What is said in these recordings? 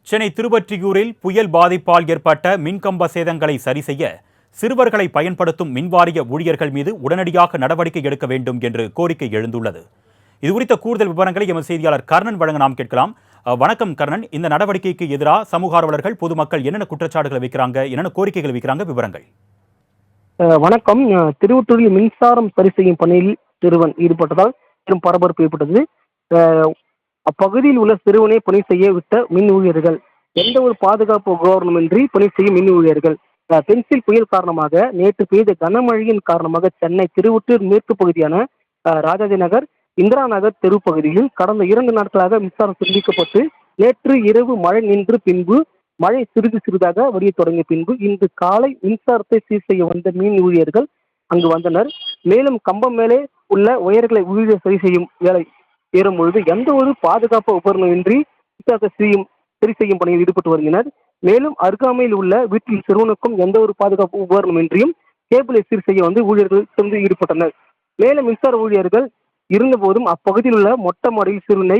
சென்னை திருவொற்றியூரில் புயல் பாதிப்பால் ஏற்பட்ட மின்கம்ப சேதங்களை சரி செய்ய சிறுவர்களை பயன்படுத்தும் மின்வாரிய ஊழியர்கள் மீது உடனடியாக நடவடிக்கை எடுக்க வேண்டும் என்று கோரிக்கை எழுந்துள்ளது. இதுகுறித்த கூடுதல் விவரங்களை எமது செய்தியாளர் கர்ணன் வழங்க நாம் கேட்கலாம். வணக்கம் கர்ணன், இந்த நடவடிக்கைக்கு எதிராக சமூக ஆர்வலர்கள் பொதுமக்கள் என்னென்ன குற்றச்சாட்டுகளை வைக்கிறாங்க, என்னென்ன கோரிக்கைகள் வைக்கிறாங்க, விவரங்கள்? வணக்கம். திருவொற்றியூரில் மின்சாரம் சரி செய்யும் பணியில் சிறுவன் ஈடுபட்டதால் பெரும் பரபரப்பு ஏற்பட்டது. அப்பகுதியில் உள்ள சிறுவனை பணி செய்ய விட்ட மின் ஊழியர்கள், எந்த ஒரு பாதுகாப்பு உபகரணமின்றி பணி செய்யும் மின் ஊழியர்கள். பென்சில் புயல் காரணமாக நேற்று பெய்த கனமழையின் காரணமாக சென்னை திருவொற்றியூர் மேற்கு பகுதியான ராஜாஜி நகர், இந்திரா நகர் தெரு பகுதியில் கடந்த 2 நாட்களாக மின்சாரம் துண்டிக்கப்பட்டு நேற்று இரவு மழை நின்று பின்பு மழை சிறிது சிறிதாக வடிய தொடங்கிய பின்பு இன்று காலை மின்சாரத்தை சீர் செய்ய வந்த மின் ஊழியர்கள் அங்கு வந்தனர். மேலும் கம்பம் மேலே உள்ள ஒயர்களை ஊழியர் சரி செய்யும் வேலை ஏறும் பொழுது எந்த ஒரு பாதுகாப்பு உபகரணமின்றி மின்சாரத்தை சரி செய்யும் பணியில் ஈடுபட்டு வருகின்றனர். மேலும் அருகாமையில் உள்ள வீட்டில் சிறுவனுக்கும் எந்த ஒரு பாதுகாப்பு உபகரணமின்றியும் கேபிளை சீர் செய்ய வந்து ஊழியர்கள் தொடர்ந்து ஈடுபட்டனர். மேலும் மின்சார ஊழியர்கள் இருந்த போதும் அப்பகுதியில் உள்ள மொட்டை மாடியில் சிறுவனை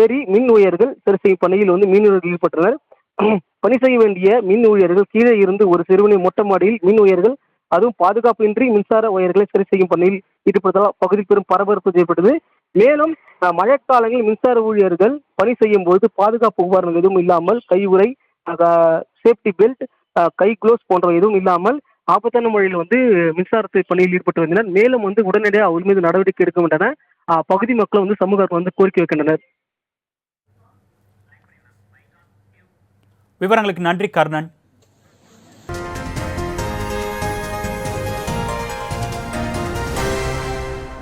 ஏறி மின் ஊழியர்கள் சரி செய்யும் பணியில் வந்து மீன் ஊழியர்கள் ஈடுபட்டனர். பணி செய்ய வேண்டிய மின் ஊழியர்கள் கீழே இருந்து ஒரு சிறுவனை மொட்டை மாடியில் மின் ஊழியர்கள் அதுவும் பாதுகாப்பின்றி மின்சார உயர்களை சரி செய்யும் பணியில் ஈடுபட்டதால் பகுதியில் பெரும் பரபரப்பு ஏற்பட்டது. மேலும் மழைக்காலங்களில் மின்சார ஊழியர்கள் பணி செய்யும் போது பாதுகாப்பு உபகரணங்கள் எதுவும் இல்லாமல் கையுறை, சேஃப்டி பெல்ட், கை க்ளோஸ் போன்றவை எதுவும் இல்லாமல் ஆபத்தான முறையில் வந்து மின்சாரத்தை பணியில் ஈடுபட்டு வந்தனர். மேலும் வந்து உடனடியாக அவர் மீது நடவடிக்கை எடுக்க வேண்டன பகுதி மக்கள் வந்து சமூக வந்து கோரிக்கை வைக்கின்றனர். விவரங்களுக்கு நன்றி கர்ணன்.